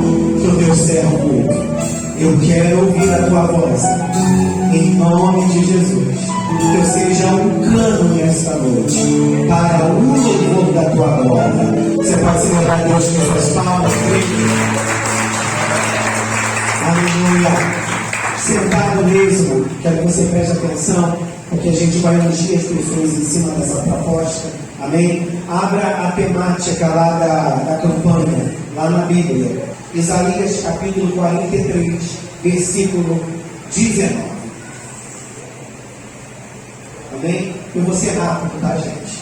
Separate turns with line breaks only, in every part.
que o teu servo ouve. Eu quero ouvir a tua voz, em nome de Jesus. Que eu seja um cano nesta noite, para o louvor da tua glória. Você pode celebrar Deus com suas palmas, aleluia. Sentado mesmo, quero que você preste atenção, porque a gente vai ungir as pessoas em cima dessa proposta, amém? Abra a temática lá da campanha, lá na Bíblia, Isaías capítulo 43, versículo 19. Amém? Eu vou ser rápido, tá, gente?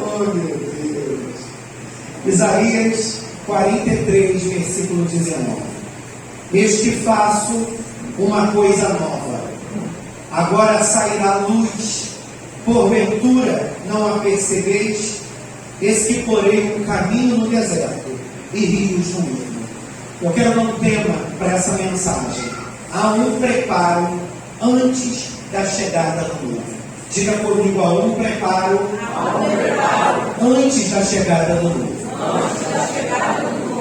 Oh, meu Deus! Isaías 43, versículo 19. Eis que faço uma coisa nova, agora sairá luz, porventura não a percebeis? Eis que porei um caminho no deserto e rios no meio. Eu quero dar um tema para essa mensagem. Há um preparo antes da chegada do novo. Diga comigo, há um preparo antes da chegada do novo.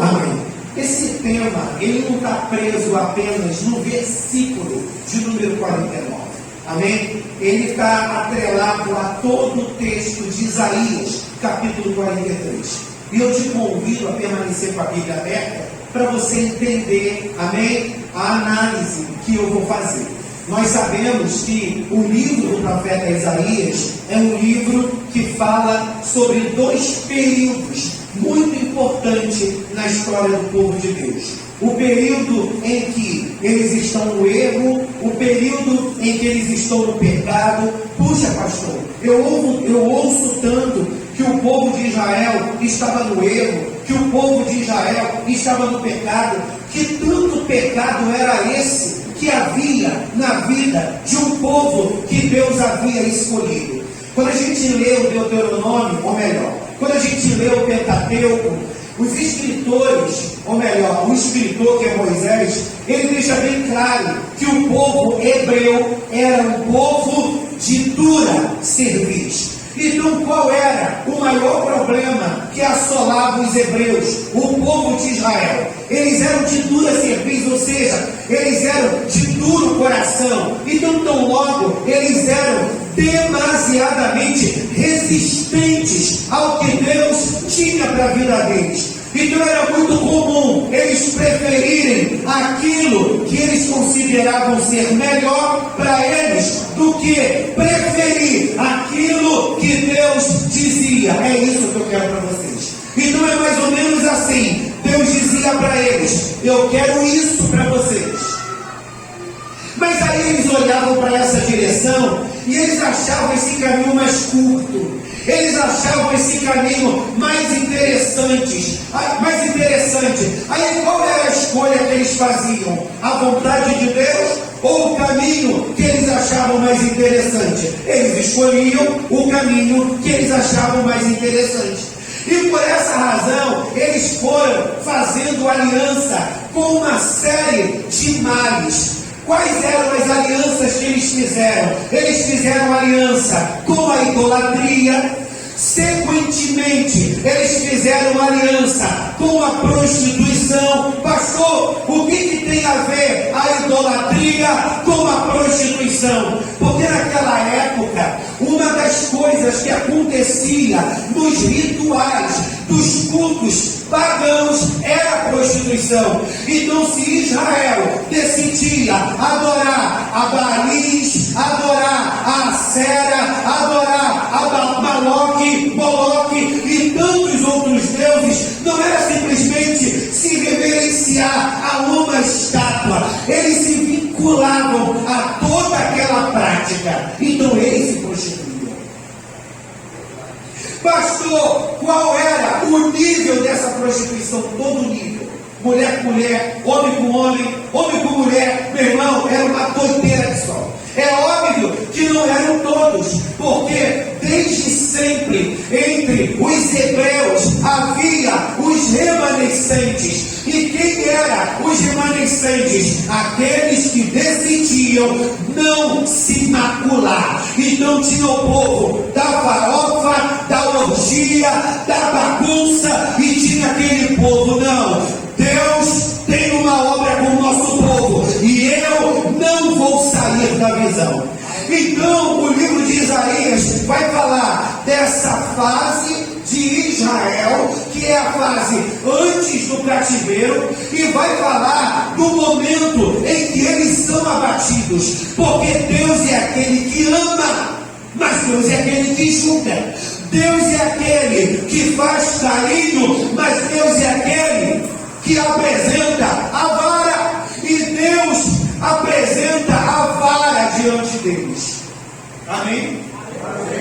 Amém. Esse tema, ele não está preso apenas no versículo de número 49. Amém? Ele está atrelado a todo o texto de Isaías, capítulo 43. E eu te convido a permanecer com a Bíblia aberta para você entender, amém, a análise que eu vou fazer. Nós sabemos que o livro do profeta Isaías é um livro que fala sobre dois períodos muito importantes na história do povo de Deus. O período em que eles estão no erro, o período em que eles estão no pecado. Puxa, pastor, eu ouço tanto que o povo de Israel estava no erro, que o povo de Israel estava no pecado, que tanto pecado era esse que havia na vida de um povo que Deus havia escolhido. Quando a gente lê o Deuteronômio, ou melhor, quando a gente lê o Pentateuco, os escritores, ou melhor, o escritor que é Moisés, ele deixa bem claro que o povo hebreu era um povo de dura cerviz. Então qual era o maior problema que assolava os hebreus, o povo de Israel? Eles eram de dura cerviz, ou seja, eles eram de duro coração. Então tão logo eles eram demasiadamente resistentes ao que Deus tinha para a vida deles. Então era muito comum eles preferirem aquilo que eles consideravam ser melhor para eles do que preferir aquilo que Deus dizia. É isso que eu quero para vocês. Então é mais ou menos assim. Deus dizia para eles: eu quero isso para vocês. Mas aí eles olhavam para essa direção e eles achavam esse caminho mais curto. Eles achavam esse caminho mais interessante. Aí qual era a escolha que eles faziam? A vontade de Deus ou o caminho que eles achavam mais interessante? Eles escolhiam o caminho que eles achavam mais interessante. E por essa razão, eles foram fazendo aliança com uma série de males. Quais eram as alianças que eles fizeram? Eles fizeram aliança com a idolatria. Sequentemente, eles fizeram aliança com a prostituição. Pastor, o que tem a ver a idolatria com a prostituição? Porque naquela época, uma das coisas que acontecia nos rituais dos cultos pagãos era a prostituição. Então, se Israel decidia adorar a Baalis, adorar a Acera, adorar a Moloque e tantos outros deuses, não era simplesmente se reverenciar a uma estátua, eles se vinculavam a toda aquela prática. Então eles se prostituíam. Pastor, qual era o nível dessa prostituição? Todo nível. Mulher com mulher, homem com homem, homem com mulher. Meu irmão, era uma doideira de sol. É óbvio que não eram todos, porque desde sempre entre os hebreus havia os remanescentes. E quem eram os remanescentes? Aqueles que decidiam não se macular. Então tinha o povo da farofa, da orgia, da bagunça, aquele povo. Não, Deus tem uma obra com o nosso povo e eu não vou sair da visão. Então o livro de Isaías vai falar dessa fase de Israel, que é a fase antes do cativeiro, e vai falar do momento em que eles são abatidos, porque Deus é aquele que ama, mas Deus é aquele que julga. Deus é aquele que faz carinho, mas Deus é aquele que apresenta a vara, e Deus apresenta a vara diante deles. Amém?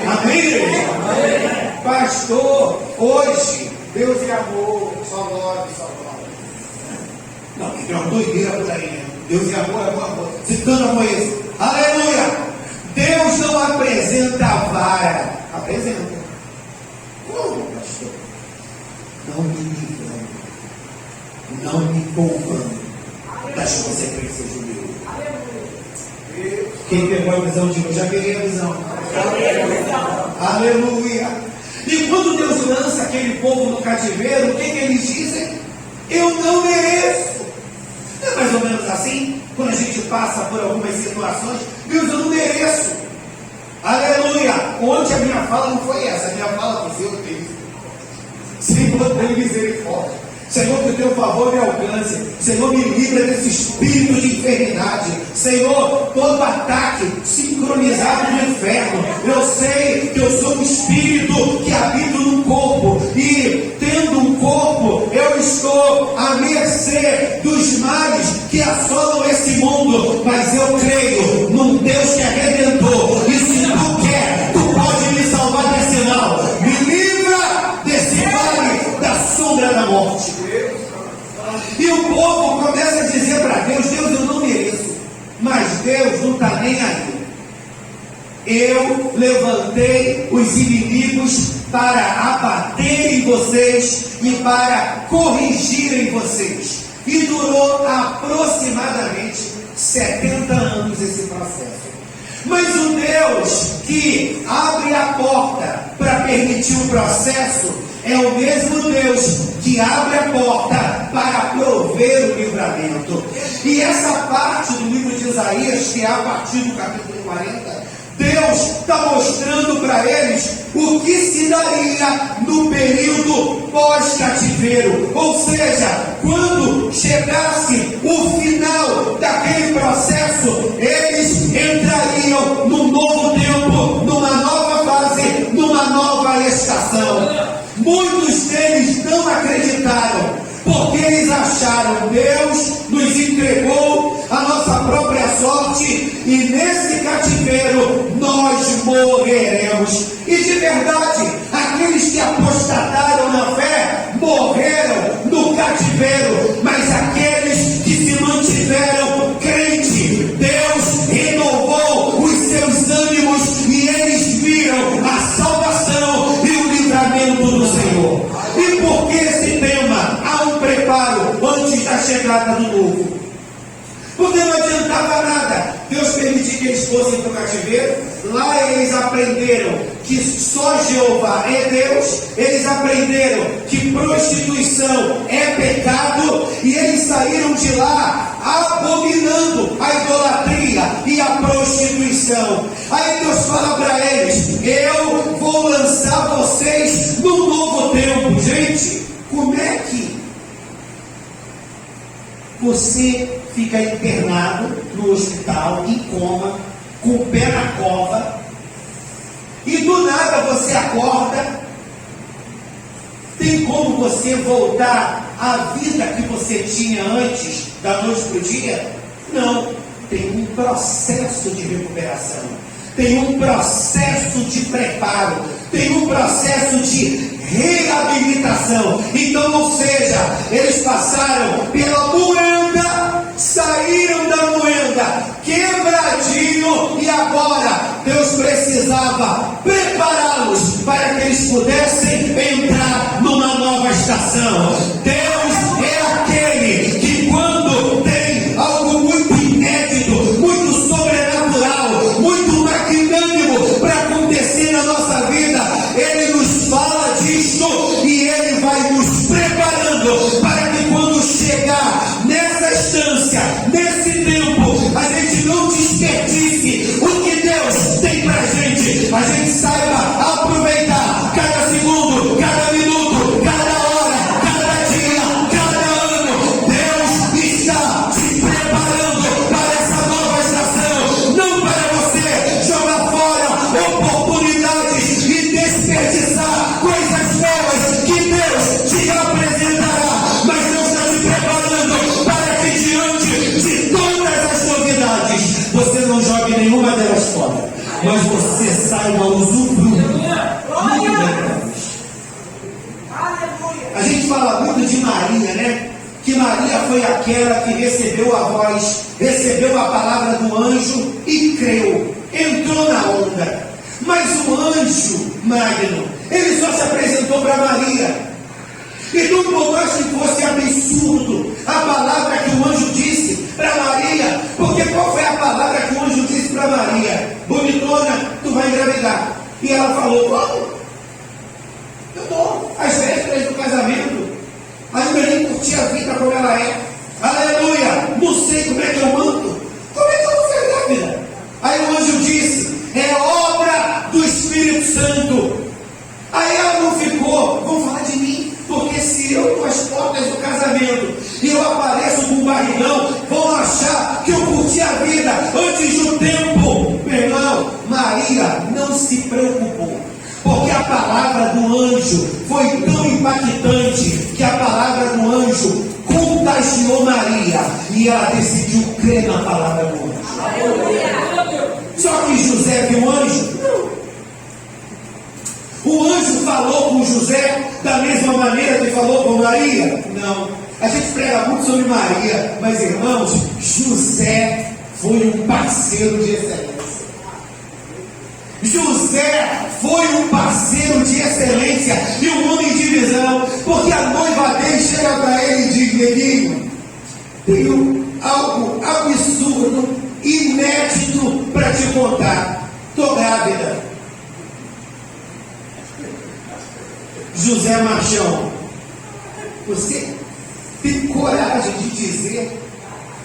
Amém, igreja? Amém. Pastor, hoje, Deus é amor, só glória, só glória. Não, que tem uma doideira por aí, né? Deus é amor, amor, amor. Citando amor esse. Aleluia! Deus não apresenta a vara, apresenta. Como, pastor? Não me livrando, não me poupando das consequências do meu. Quem pegou a visão de hoje, já peguei a visão. Aleluia. E quando Deus lança aquele povo no cativeiro, o que eles dizem? Eu não mereço. Não é mais ou menos assim? Quando a gente passa por algumas situações, Deus, eu não mereço. Aleluia. Ontem a minha fala não foi essa. A minha fala foi: Senhor, tem misericórdia. Senhor, que o teu favor me alcance. Senhor, me livra desse espírito de enfermidade. Senhor, todo ataque sincronizado no inferno. Eu sei que eu sou um espírito que habito num corpo, e tendo um corpo, eu estou à mercê dos males que assolam esse mundo. Mas eu creio num Deus que é redentor, e se tu quer, tu pode me salvar desse mal. Me livra desse vale da sombra da morte. E o povo começa a dizer para Deus: Deus, eu não mereço. Mas Deus não está nem aí. Eu levantei os inimigos para abaterem vocês e para corrigirem vocês. E durou aproximadamente 70 anos esse processo. Mas o Deus que abre a porta para permitir o processo é o mesmo Deus que abre a porta para prover o livramento. E essa parte do livro de Isaías, que é a partir do capítulo 40, Deus está mostrando para eles o que se daria no período pós-cativeiro. Ou seja, quando chegasse o final daquele processo, eles entrariam num novo tempo, numa nova fase, numa nova estação. Muitos deles não acreditaram, porque eles acharam: Deus nos entregou a nossa própria sorte, e nesse cativeiro nós morreremos. E de verdade, aqueles que apostataram na fé morreram no cativeiro, mas aqueles que se mantiveram crentes, Deus renovou os seus ânimos e eles viram a salvação e o livramento do Senhor. E por que esse tema? Há um preparo antes da chegada do novo. Porque não adiantava nada Deus permitir que eles fossem para o cativeiro. Lá eles aprenderam que só Jeová é Deus. Eles aprenderam que prostituição é pecado, e eles saíram de lá abominando a idolatria e a prostituição. Aí Deus fala para eles: eu vou lançar vocês num novo tempo. Gente, como é que você fica internado no hospital, em coma, com o pé na cova, e do nada você acorda? Tem como você voltar à vida que você tinha antes, da noite para o dia? Não. Tem um processo de recuperação, tem um processo de preparo, tem um processo de reabilitação. Então, ou seja, eles passaram pela moenda, saíram da moenda quebradinho, e agora Deus precisava prepará-los para que eles pudessem entrar numa nova estação. Deus é aquele que, quando tem algo muito inédito, muito sobrenatural, muito magnânimo para acontecer na nossa vida, Ele nos fala disso e Ele vai nos preparando para que quando chegar nessa instância, nesse tempo, a gente não desperdice o que Deus tem para a gente saiba aproveitar cada segundo, cada minuto, cada hora, cada dia, cada ano. Deus está te preparando para essa nova estação, não para você jogar fora oportunidades e desperdiçar coisas boas que Deus te apresentará, mas Deus está te preparando para que diante de todas as novidades você não jogue nenhuma delas fora, mas você saiba usufruir. A gente fala muito de Maria, né? Que Maria foi aquela que recebeu a voz, recebeu a palavra do anjo e creu, entrou na onda. Mas o anjo magno, ele só se apresentou para Maria. Então, por mais que fosse absurdo a palavra que o anjo disse para Maria, porque qual foi a palavra que o anjo disse para Maria? Bonitona, tu vai engravidar. E ela falou, como? Eu estou às vésperas do casamento, ainda nem curti a vida como ela é. Aleluia, não sei como é que eu mando. Como é que eu vou ser grávida? Aí o anjo disse, é obra do Espírito Santo. Aí ela não ficou, vão falar de mim, porque se eu estou às portas do casamento e eu apareço com um barrigão, vão achar que eu curti a vida antes do tempo. Meu irmão, Maria não se preocupou, porque a palavra do anjo foi tão impactante que a palavra do anjo contagiou Maria e ela decidiu crer na palavra do anjo. Só que José viu o anjo? Não. O anjo falou com José da mesma maneira que falou com Maria? Não. A gente prega muito sobre Maria, mas irmãos, José foi um parceiro de excelência. José foi um parceiro de excelência e um homem de visão, porque a noiva dele chega para ele e diz, neguinho, tenho algo absurdo, inédito para te contar. Estou grávida. José Machão, você tem coragem de dizer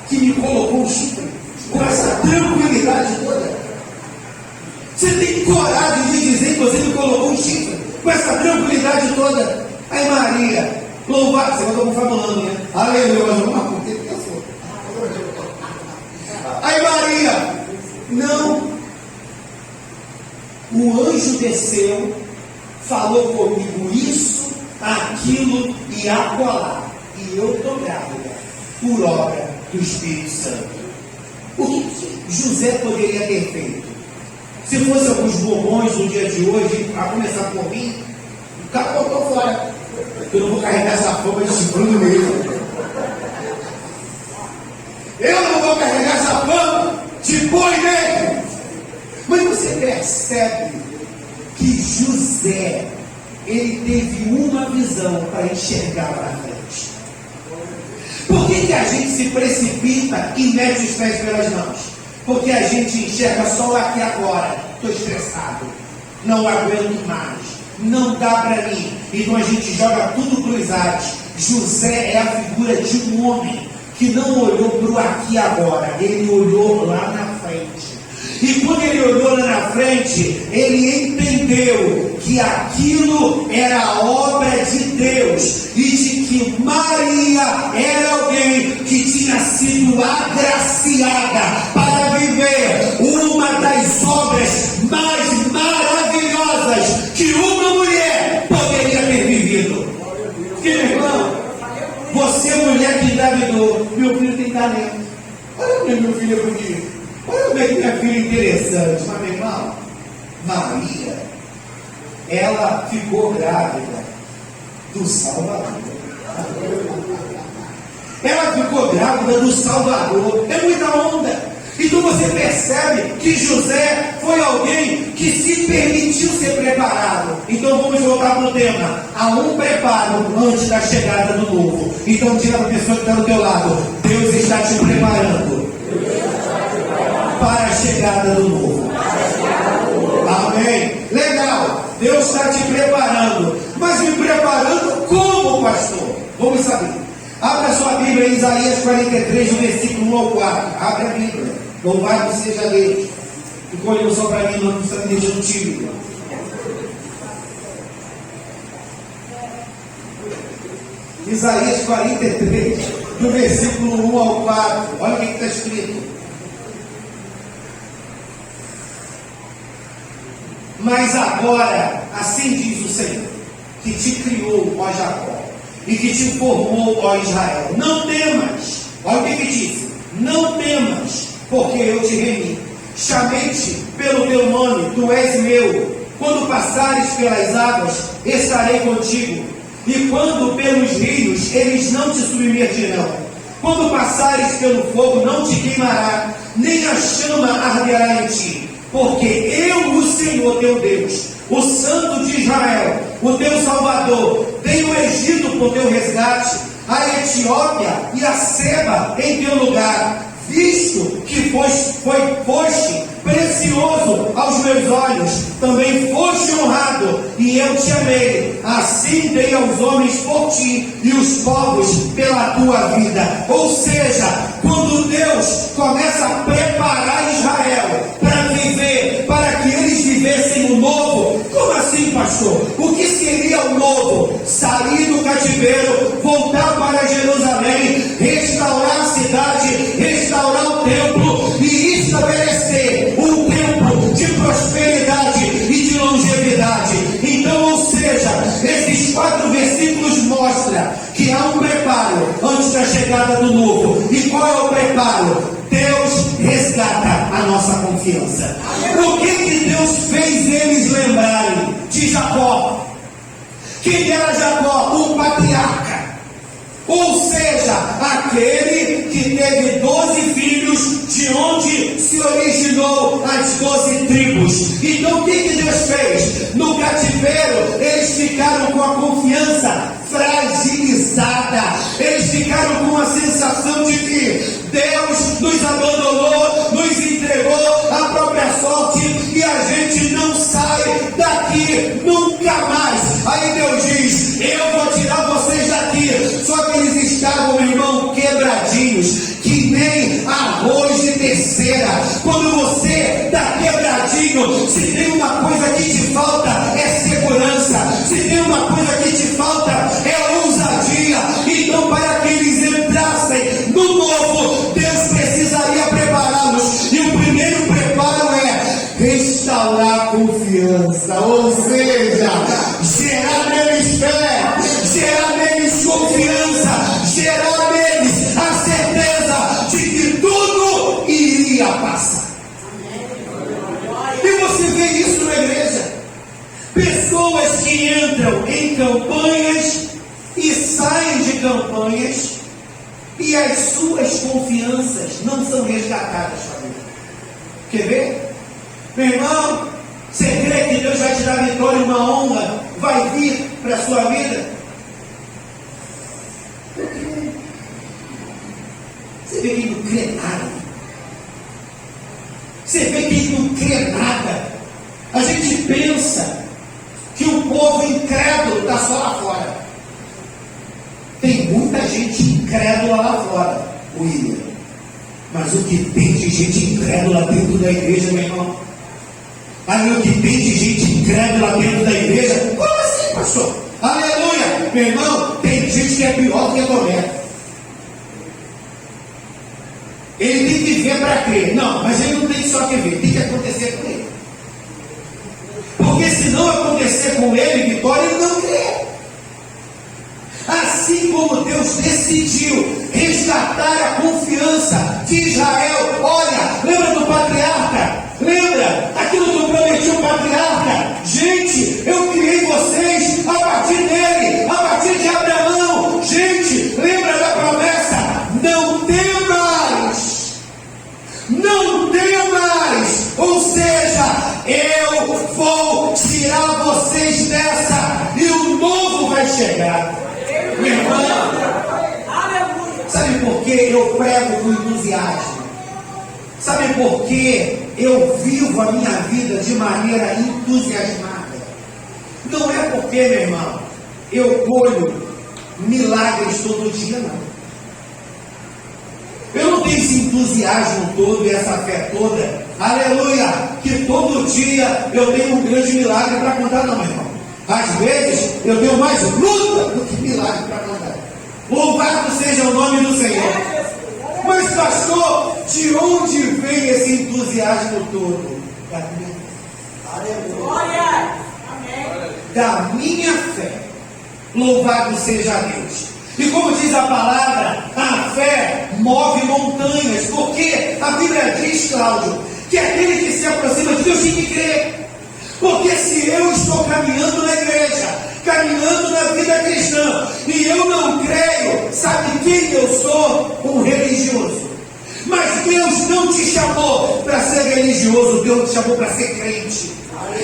que me colocou um chifre com essa tranquilidade toda? Você tem coragem de dizer que você me colocou um chifre com essa tranquilidade toda? Aí Maria, louvado, você mandou falando, né? Aleluia, aí Maria, não, o anjo desceu, falou comigo isso, aquilo e acolá, e eu estou grávida, por obra do Espírito Santo. O que José poderia ter feito? Se fosse alguns bombons no dia de hoje, a começar por mim, o cara botou fora. Eu não vou carregar essa fama de chifrudo mesmo. Eu não vou carregar essa fama de boi mesmo. Mas você percebe que José, ele teve uma visão para enxergar para frente. Por que a gente se precipita e mete os pés pelas mãos? Porque a gente enxerga só aqui agora. Estou estressado, não aguento mais, não dá para mim. Então a gente joga tudo para os ares. José é a figura de um homem que não olhou para o aqui agora, ele olhou lá na frente. E quando ele olhou lá na frente, ele entendeu que aquilo era a obra de Deus e de que Maria era alguém que tinha sido agraciada para viver uma das obras mais maravilhosas que uma mulher poderia ter vivido. Que meu irmão, você mulher que engravidou, meu filho tem talento. Olha como meu filho é bonito. Olha como é que minha filha é interessante. Mas meu irmão, Maria, ela ficou grávida do Salvador. Ela ficou grávida do Salvador. É muita onda. Então você percebe que José foi alguém que se permitiu ser preparado. Então vamos voltar para o tema. Há um preparo antes da chegada do novo. Então diga para a pessoa que está do teu lado: Deus está te preparando para a chegada do novo. Amém? Legal. Deus está te preparando. Mas me preparando como, pastor? Vamos saber. Abra sua Bíblia em Isaías 43, no versículo 1 ao 4. Abre a Bíblia. Louvado seja Deus. Ficou olhando só para mim, não precisa me deixando tímido. Isaías 43, do versículo 1 ao 4. Olha o que está escrito. Mas agora, assim diz o Senhor, que te criou, ó Jacó, e que te formou, ó Israel. Não temas. Olha o que disse. Não temas, porque eu te remi. Chamei-te pelo teu nome, tu és meu. Quando passares pelas águas, estarei contigo. E quando pelos rios, eles não te submergirão. Quando passares pelo fogo, não te queimará, nem a chama arderá em ti. Porque eu, o Senhor teu Deus, o Santo de Israel, o teu Salvador, tenho o Egito por teu resgate, a Etiópia e a Seba em teu lugar, visto que foste precioso aos meus olhos, também foste honrado, e eu te amei. Assim dei aos homens por ti, e os povos pela tua vida. Ou seja, quando Deus começa a preparar Israel para viver, para que eles vivessem o novo. Como assim, pastor? O que seria o novo? Sair do cativeiro, voltar para Jerusalém, restaurar a cidade, restaurar o templo e estabelecer um tempo de prosperidade e de longevidade. Então, ou seja, esses 4 versículos mostram que há um preparo antes da chegada do novo. E qual é o preparo? Deus resgata a nossa confiança. O que Deus fez eles lembrarem de Jacó? Quem era Jacó? Um patriarca. Ou seja, aquele que teve 12 filhos, de onde se originou as 12 tribos. Então o que Deus fez? No cativeiro, eles ficaram com a confiança fragilizada. Eles ficaram com a sensação de que Deus nos abandonou, nos entregou à própria sorte e a gente não sai daqui nunca mais. Aí Deus diz: eu vou tirar vocês daqui. Só que eles estavam, meu irmão, quebradinhos, que nem arroz de terceira. Quando você está quebradinho, se tem uma coisa que te falta é segurança, se tem uma coisa que te falta é ousadia. Então, para que eles entrassem no novo, Deus precisaria prepará-los. E o primeiro preparo é restaurar a confiança, ou seja, gerar neles fé, gerar neles confiança, gerar neles a certeza de que tudo iria passar. E você vê isso na igreja. Pessoas que entram em campanhas e saem de campanhas e as suas confianças não são resgatadas, família. Quer ver? Meu irmão, você crê que Deus vai te dar vitória e uma honra vai vir para a sua vida? Você vê que ele não crê nada. Você vê que ele não crê nada. A gente pensa que o povo incrédulo está só lá fora. Tem muita gente incrédula lá fora, William. Mas o que tem de gente incrédula dentro da igreja, meu irmão? Aí o que tem de gente incrédula dentro da igreja? Como assim, pastor? Aleluia! Meu irmão, tem gente que é pior do que a Tomé. Ele tem que ver para crer. Não, mas ele não tem só que ver, tem que acontecer com ele. Porque se não acontecer com ele, vitória, ele não crê. Assim como Deus decidiu resgatar a confiança de Israel. Olha, lembra do patriarca? Lembra aquilo que eu prometi ao patriarca? Gente, eu criei vocês a partir dele, a partir de Abraão. Gente, lembra da promessa? Não temas, não temas. Ou seja, eu vou tirar vocês dessa e o novo vai chegar. Meu irmão, sabe por que eu prego com entusiasmo? Sabe por que eu vivo a minha vida de maneira entusiasmada? Não é porque, meu irmão, eu colho milagres todo dia, não. Eu não tenho esse entusiasmo todo e essa fé toda, aleluia, que todo dia eu tenho um grande milagre para contar, não, meu irmão. Às vezes eu tenho mais luta do que milagre para contar. Louvado seja o nome do Senhor. Mas, pastor, de onde vem esse entusiasmo todo? Da minha fé. Aleluia. Da minha fé. Louvado seja Deus. E como diz a palavra, a fé move montanhas, porque a Bíblia diz, Cláudio, que aquele que se aproxima de Deus tem que crer. Porque se eu estou caminhando na igreja, caminhando na vida cristã, e eu não creio, sabe quem eu sou? Um religioso. Mas Deus não te chamou para ser religioso, Deus te chamou para ser crente.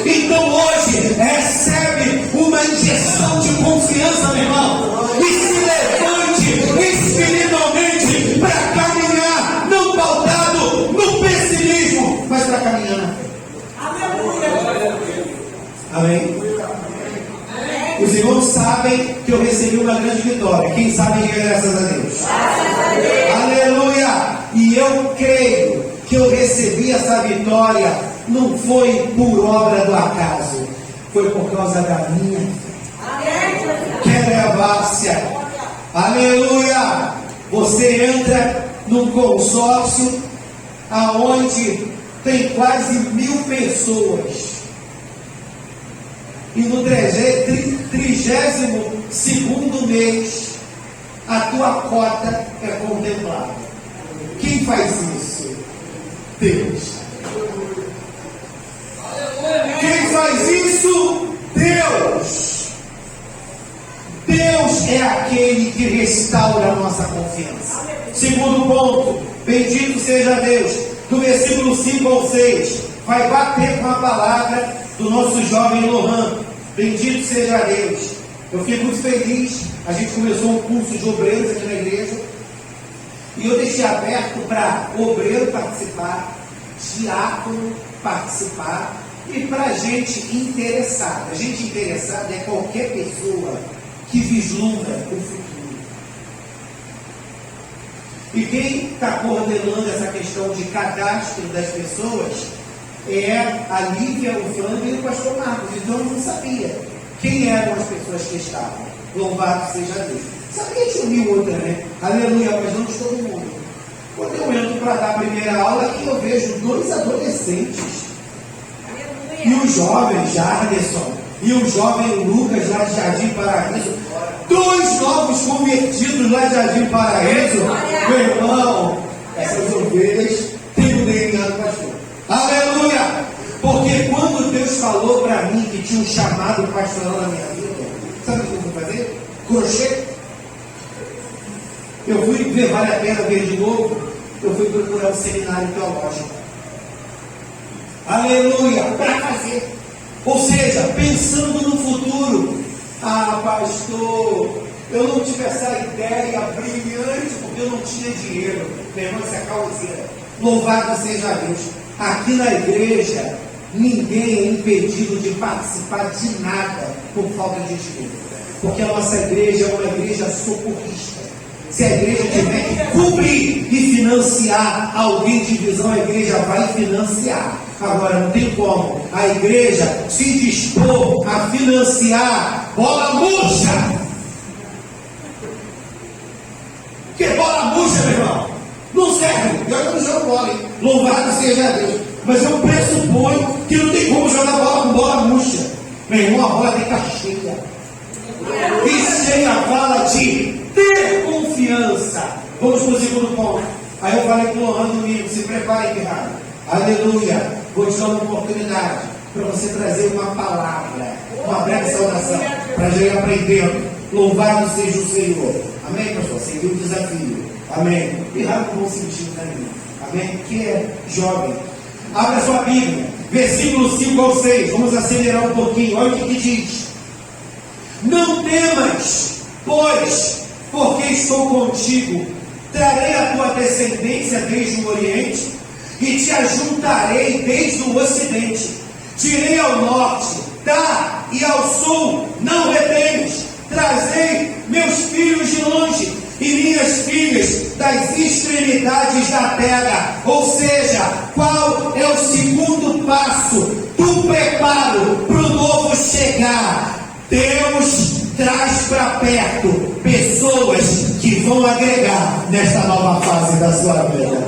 Então hoje, recebe uma injeção de confiança, meu irmão, e se levante espiritualmente para caminhar, não pautado no pessimismo, mas para caminhar na fé. Amém? Os irmãos sabem que eu recebi uma grande vitória. Quem sabe diga graças a Deus. Aleluia! E eu creio que eu recebi essa vitória não foi por obra do acaso, foi por causa da minha fé. Querevácia. Aleluia! Você entra num consórcio aonde tem quase 1000 pessoas. E no 32º mês, a tua cota é contemplada. Quem faz isso? Deus. Quem faz isso? Deus. Deus é aquele que restaura a nossa confiança. Segundo ponto, bendito seja Deus. Do versículo 5 ao 6, vai bater com a palavra do nosso jovem Lohan. Bendito seja Deus. Eu fiquei muito feliz. A gente começou um curso de obreiros aqui na igreja. E eu deixei aberto para obreiro participar, diácono participar e para gente interessada. Gente interessada é qualquer pessoa que vislumbra o futuro. E quem está coordenando essa questão de cadastro das pessoas é a Lívia, o Flávio e o pastor Marcos. Então eu não sabia quem eram as pessoas que estavam. Louvado seja Deus. Sabia que tinha 1000 outras, né? Aleluia, mas não de todo mundo. Quando eu entro para dar a primeira aula, aqui eu vejo 2 adolescentes. Aleluia. E o jovem Jarderson e o jovem Lucas lá de Jardim Paraíso. 2 novos convertidos lá de Jardim Paraíso. Meu irmão, essas ovelhas têm o DNA do pastor. Aleluia! Porque quando Deus falou para mim que tinha um chamado pastoral na minha vida, sabe o que eu fui fazer? Crochê. Eu fui ver, vale a pena ver de novo. Eu fui procurar um seminário teológico. Aleluia! Para fazer. Ou seja, pensando no futuro. Ah, pastor, eu não tive essa ideia brilhante porque eu não tinha dinheiro. Meu irmão, isso é causeira. Louvado seja Deus. Aqui na igreja, ninguém é impedido de participar de nada por falta de dinheiro. Porque a nossa igreja é uma igreja socorrista. Se a igreja tiver que cobrir e financiar alguém de visão, a igreja vai financiar. Agora, não tem como a igreja se dispor a financiar bola murcha. Que bola murcha, meu irmão? Não serve. Eu não jogo bola, hein? Louvado seja Deus. Mas eu pressuponho que não tem como jogar bola com bola murcha. Meu irmão, a bola tem que estar cheia. E cheia fala de ter confiança. Vamos para o segundo ponto. Aí eu falei com o Lohan domingo, se prepare, guerreiro. Aleluia. Vou te dar uma oportunidade para você trazer uma palavra, uma breve saudação, para já ir aprendendo. Louvado seja o Senhor. Amém, pastor? Seguiu o desafio. Amém. E raro com bom sentido, né, menino? Amém? Que é jovem. Abra sua Bíblia, versículo 5 ao 6. Vamos acelerar um pouquinho. Olha o que diz. Não temas, pois, porque estou contigo. Trarei a tua descendência desde o Oriente e te ajuntarei desde o Ocidente. Tirei ao norte, e ao sul, não retenes. Trazei meus filhos de longe e minhas filhas das extremidades da terra. Ou seja, qual é o segundo passo do preparo para o novo chegar? Deus traz para perto pessoas que vão agregar nesta nova fase da sua vida.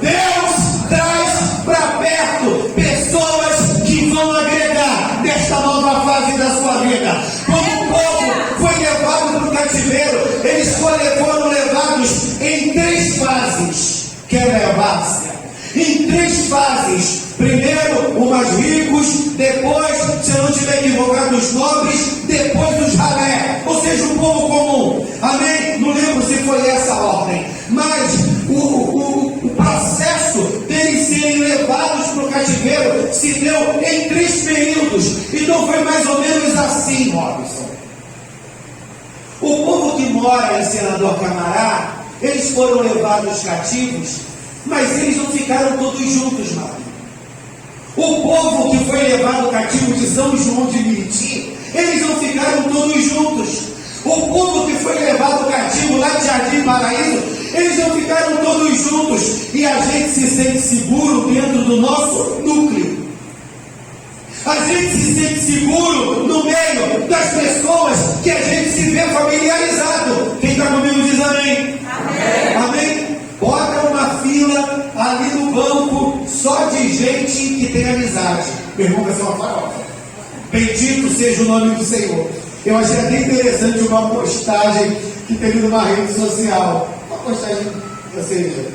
Deus traz para perto pessoas que vão agregar nesta nova fase da sua vida. Como o povo foi levado para o cativeiro, eles foram levados em 3 fases. Quer levar-se? Em 3 fases. Primeiro, os mais ricos, depois, se eu não estiver equivocado, os nobres, depois os ralé, ou seja, o povo comum. Amém? Não lembro se foi essa ordem, mas o processo deles serem levados para o cativeiro se deu em 3 períodos. Então foi mais ou menos assim, Robson. O povo que mora em Senador Camará, eles foram levados cativos, mas eles não ficaram todos juntos, Mário. O povo que foi levado cativo de São João de Meriti, eles não ficaram todos juntos. O povo que foi levado cativo lá de Jardim Paraíso, eles não ficaram todos juntos. E a gente se sente seguro dentro do nosso núcleo. A gente se sente seguro no meio das pessoas que a gente se vê familiarizado. Quem está comigo diz amém. Amém. Amém. Bota uma fila ali no banco só de gente que tem amizade. Meu irmão vai ser uma farofa. Bendito seja o nome do Senhor. Eu achei até interessante uma postagem que teve numa rede social. Uma postagem, ou seja,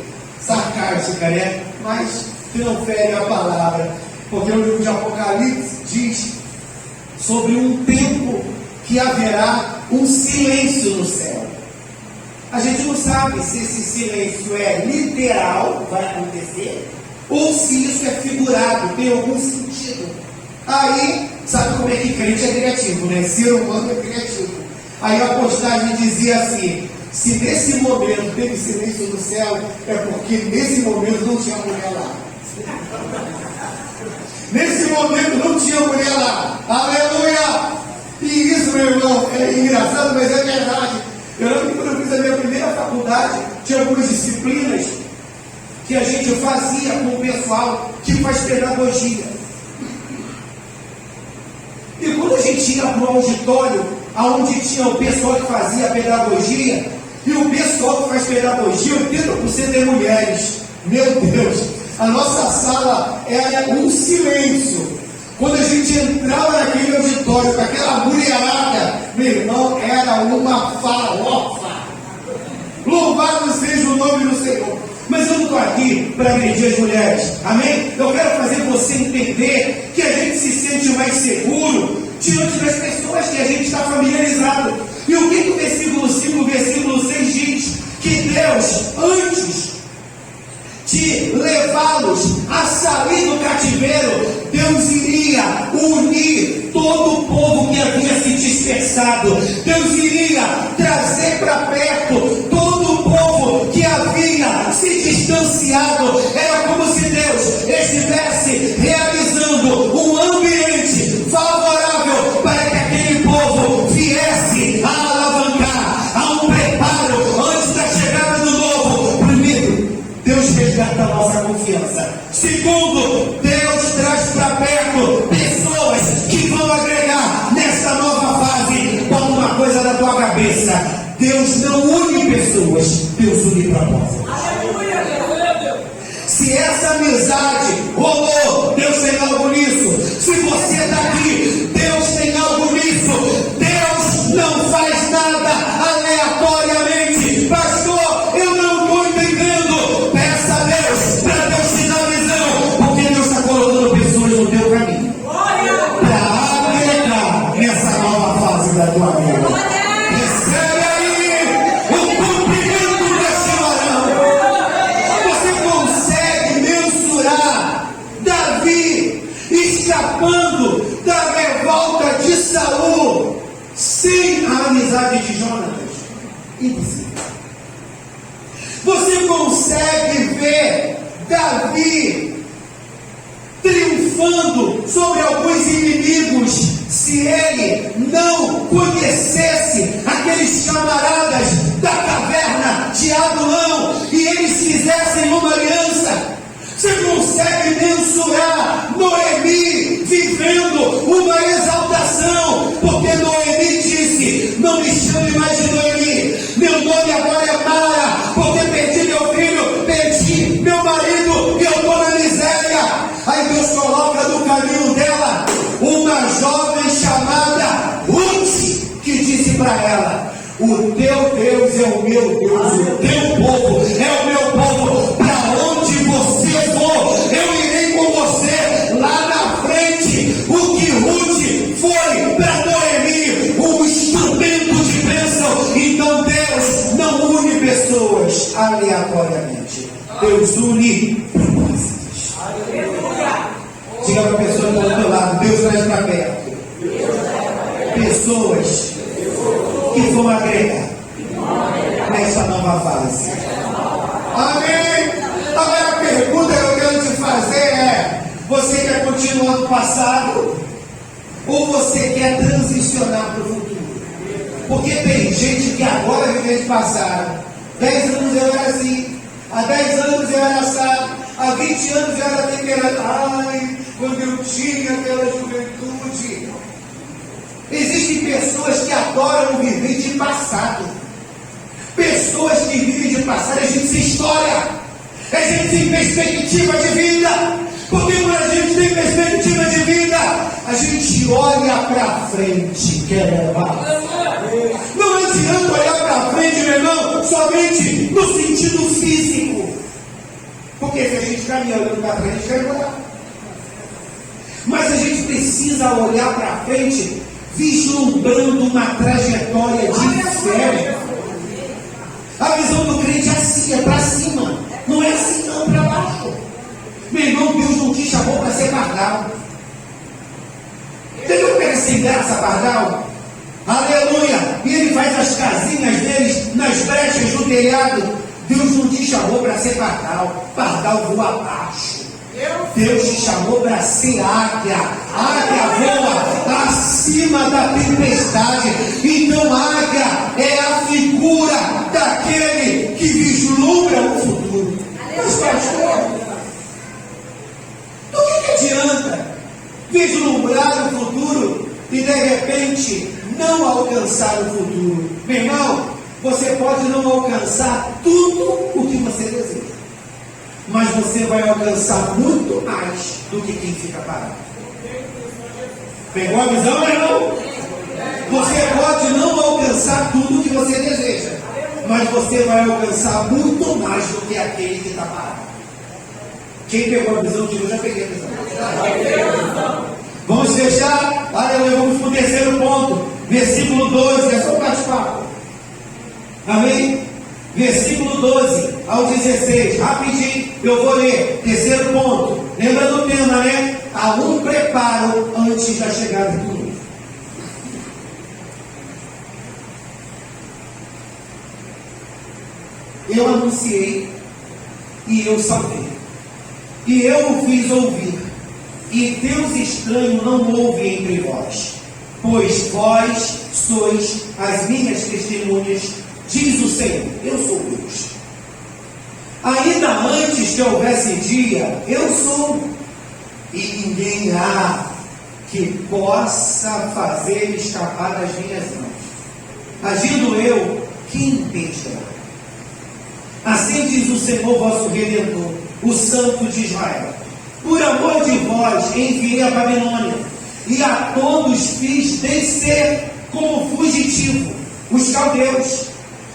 sarcástica, né? Mas que não fere a palavra. Porque o livro de Apocalipse diz sobre um tempo que haverá um silêncio no céu. A gente não sabe se esse silêncio é literal, vai acontecer, ou se isso é figurado, tem algum sentido. Aí, sabe como é que crente é criativo, né? Ser humano é criativo. Aí a postagem dizia assim: se nesse momento teve silêncio no céu, é porque nesse momento não tinha mulher lá. Nesse momento não tinha mulher lá. Aleluia! E isso, meu irmão, é engraçado, mas é verdade. Eu lembro que quando eu fiz a minha primeira faculdade, tinha algumas disciplinas que a gente fazia com o pessoal que faz pedagogia. E quando a gente ia para o auditório, onde tinha o pessoal que fazia pedagogia, e o pessoal que faz pedagogia, 80% é mulheres. Meu Deus, a nossa sala era um silêncio. Quando a gente entrava naquele auditório com aquela mulherada, meu irmão, era uma farofa. Louvado seja o nome do Senhor. Mas eu não estou aqui para agredir as mulheres, amém? Eu quero fazer você entender que a gente se sente mais seguro diante das pessoas que a gente está familiarizado. E o que o versículo 5, o versículo 6 diz? Que Deus, antes de levá-los a sair do cativeiro, Deus iria unir todo o povo que havia se dispersado. Deus iria trazer para perto todo o povo que havia se distanciado. Era como se Deus estivesse realizando um ambiente favorável para que aquele povo viesse a alavancar a um preparo antes da chegada do novo. Primeiro, Deus resgata a nossa confiança. Segundo, Deus traz para perto pessoas que vão agregar nessa nova fase. Bota uma coisa na tua cabeça: Deus não une pessoas, Deus une propósitos. Se essa amizade rolou, Deus tem algo nisso. Se você está aqui, Deus tem algo nisso. Deus não faz nada aleatoriamente. Pastor, eu não estou entendendo. Peça a Deus, para Deus te dar visão, porque Deus está colocando pessoas no teu caminho para agregar nessa nova fase da tua vida. Recebe aí o cumprimento desse varão. Você consegue mensurar Davi escapando da revolta de Saul sem a amizade de Jonatas? Impossível. Você consegue ver Davi triunfando triunfando sobre alguns inimigos, se ele não conhecesse aqueles camaradas da caverna de Adulão e eles fizessem uma aliança? Você consegue mensurar Noemi vivendo uma exaltação? Porque Noemi disse: não me chame mais de Noemi, meu nome agora é Mara, porque perdi meu filho, perdi meu marido e eu estou na miséria. Aí Deus coloca no caminho dela uma jovem chamada Ruth, que disse para ela: o teu Deus é o meu Deus, o teu povo é o meu povo, para onde você for, eu irei com você. Lá na frente, o que Ruth foi para Noemi, um instrumento de bênção. Então Deus não une pessoas aleatoriamente, Deus une propósitos. Diga para a pessoa do outro lado: Deus traz para perto pessoas que vão agregar nessa nova fase. Amém? Agora a pergunta que eu quero te fazer é: você quer continuar no passado ou você quer transicionar para o futuro? Porque tem gente que agora vive de passado. 10 anos eu era assim, há 10 anos eu era assado, há 20 anos eu era temperado. Ai, quando eu tinha aquela juventude. Existem pessoas que adoram viver de passado. Pessoas que vivem de passado, a gente se história, a gente tem perspectiva de vida. Porque quando a gente tem perspectiva de vida, a gente olha para frente, quer levar. Não adianta olhar para frente, meu irmão, somente no sentido físico. Porque se a gente caminha olhando para frente, a gente vai embora. Mas a gente precisa olhar para frente, vislumbrando uma trajetória de fé. A visão do crente é assim, é para cima. Não é assim não, para baixo. Meu irmão, Deus não te chamou para ser pardal. Entendeu que é sem graça pardal? Aleluia! E ele faz as casinhas deles nas brechas do telhado. Deus não te chamou para ser pardal. Pardal voa abaixo. Deus te chamou para ser águia. Águia voa acima da tempestade. Então águia é a figura daquele que vislumbra o futuro. Mas pastor, do que adianta vislumbrar o futuro e de repente não alcançar o futuro? Meu irmão, você pode não alcançar tudo o que você deseja, mas você vai alcançar muito mais do que quem fica parado. Pegou a visão, meu irmão? Você pode não alcançar tudo o que você deseja, mas você vai alcançar muito mais do que aquele que está parado. Quem pegou a visão, diga: eu já peguei a visão. Vamos fechar. Aleluia, vamos para o terceiro ponto. Versículo 12, é só um bate-papo. Amém? Versículo 12 ao 16, rapidinho, eu vou ler. Terceiro ponto, lembra do tema, né? Há um preparo antes da chegada do noivo. Eu anunciei e eu salvei, e eu o fiz ouvir, e Deus estranho não houve entre vós, pois vós sois as minhas testemunhas, diz o Senhor. Eu sou Deus. Ainda antes que houvesse dia, eu sou, e ninguém há que possa fazer escapar das minhas mãos. Agindo eu, quem impedirá? Assim diz o Senhor vosso Redentor, o Santo de Israel: por amor de vós enviei a Babilônia, e a todos fiz descer como fugitivo os caldeus,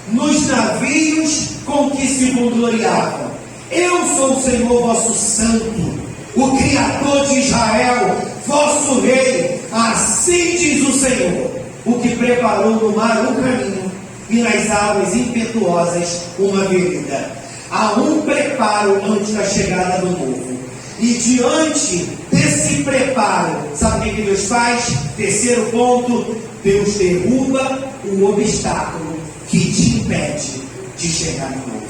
nos navios com que se vangloriavam. Eu sou o Senhor vosso Santo, o Criador de Israel, vosso Rei. Assim diz o Senhor, o que preparou no mar um caminho e nas águas impetuosas uma vereda. Há um preparo antes da chegada do novo. E diante desse preparo, sabe o que Deus faz? Terceiro ponto: Deus derruba o obstáculo que te impede de chegar no novo.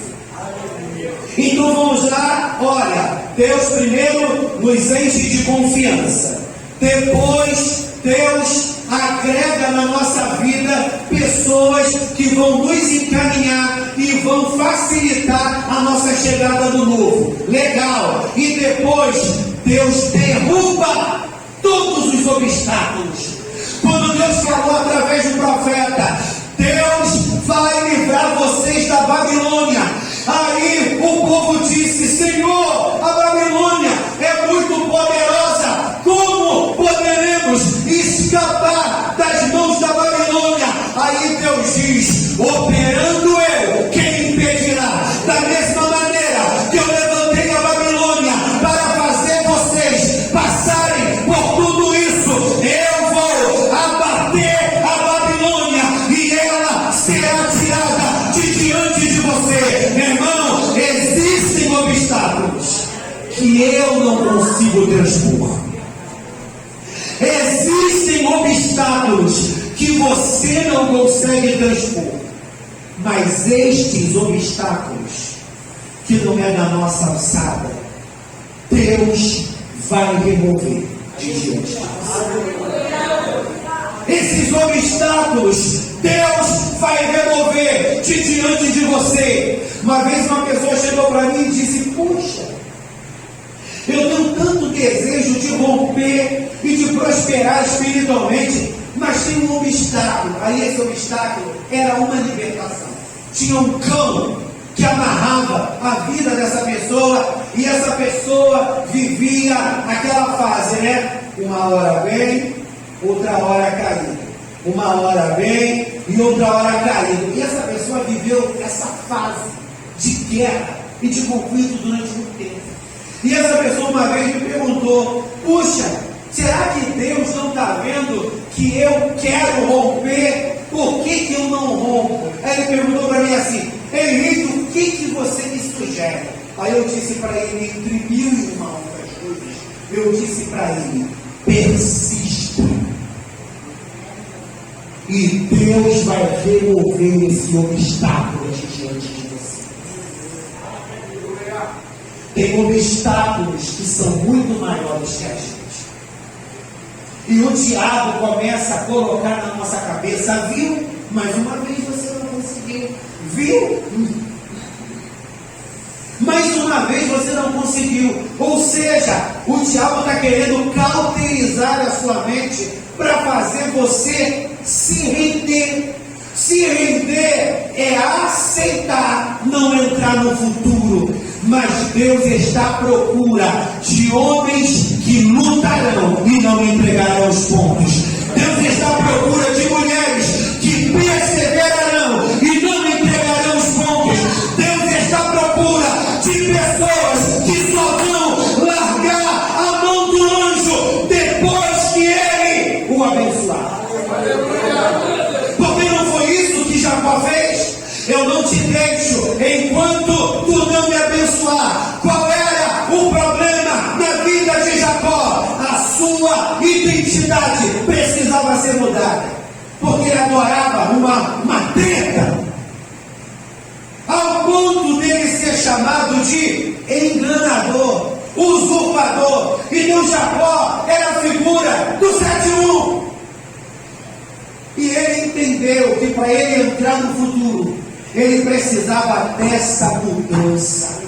Então vamos lá, olha, Deus primeiro nos enche de confiança. Depois, Deus agrega na nossa vida pessoas que vão nos encaminhar e vão facilitar a nossa chegada no novo. Legal. E depois, Deus derruba todos os obstáculos. Quando Deus falou através do profeta, Deus vai livrar vocês da Babilônia. Aí o povo disse: Senhor, a Babilônia é muito poderosa. Como poderemos escapar das mãos da Babilônia? Aí Deus diz: operando eu, quem impedirá? Da mesma maneira que eu levantei a Babilônia para fazer vocês passarem por tudo isso, eu vou abater a Babilônia e ela será tirada de diante de você. Meu irmão, existem obstáculos que eu não consigo transpor. Existem obstáculos que você não consegue transpor. Mas estes obstáculos, que não é da nossa alçada, Deus vai remover de diante de você. Esses obstáculos, Deus vai remover de diante de você. Uma vez uma pessoa chegou para mim e disse: puxa, eu tenho tanto desejo de romper e de prosperar espiritualmente, mas tem um obstáculo. Aí esse obstáculo era uma libertação. Tinha um cão que amarrava a vida dessa pessoa, e essa pessoa vivia aquela fase, né? Uma hora bem, outra hora caído. Uma hora bem e outra hora caído. E essa pessoa viveu essa fase de guerra e de conflito durante muito tempo. E essa pessoa uma vez me perguntou: puxa, será que Deus não está vendo que eu quero romper? Por que eu não rompo? Aí ele perguntou para mim assim: Henrique, o que você me sugere? Aí eu disse para ele, entre mil e uma outras coisas, eu disse para ele: persista. E Deus vai remover esse obstáculo de diante de você. Tem obstáculos que são muito maiores que a gente. E o diabo começa a colocar na nossa cabeça: viu? Mais uma vez você não conseguiu. Viu? Mais uma vez você não conseguiu. Ou seja, o diabo está querendo cauterizar a sua mente para fazer você se render. Se render é aceitar não entrar no futuro. Mas Deus está à procura de homens que lutarão e não entregarão os pontos. Deus está à procura de mulheres que perseverarão e não entregarão os pontos. Deus está à procura de pessoas que só vão largar a mão do anjo depois que ele o abençoar. Porque não foi isso que Jacó fez? Eu não te deixo enquanto tu não me abençoar. Qual era o problema na vida de Jacó? A sua identidade precisava ser mudada, porque ele adorava uma treta, ao ponto dele ser chamado de enganador, usurpador. Então Jacó era a figura do 7-1. E ele entendeu que para ele entrar no futuro, ele precisava dessa mudança.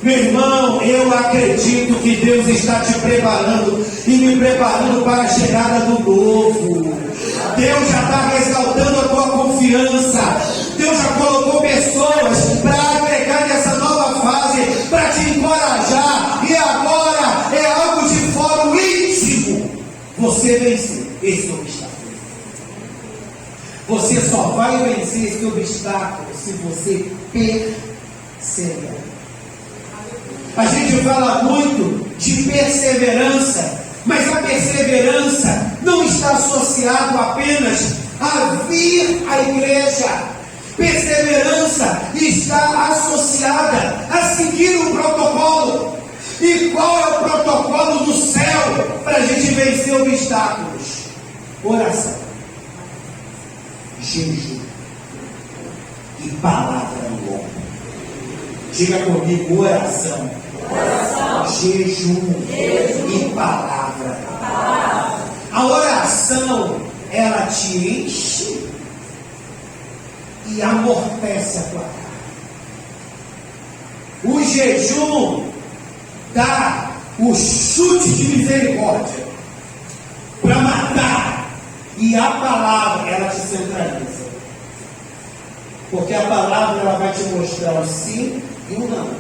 Meu irmão, eu acredito que Deus está te preparando e me preparando para a chegada do novo. Deus já está resgatando a tua confiança. Deus já colocou pessoas para agregar nessa nova fase, para te encorajar. E agora é algo de fora, o íntimo. Você venceu esse obstáculo. Você só vai vencer esse obstáculo se você perseverar. A gente fala muito de perseverança, mas a perseverança não está associada apenas a vir à igreja. Perseverança está associada a seguir um protocolo. E qual é o protocolo do céu para a gente vencer obstáculos? Oração, jejum e palavra no ombro. Diga comigo: oração, jejum e palavra. A oração, ela te enche e amortece a tua carne. O jejum dá o chute de misericórdia para matar, e a palavra, ela te centraliza, porque a palavra, ela vai te mostrar o sim e o não,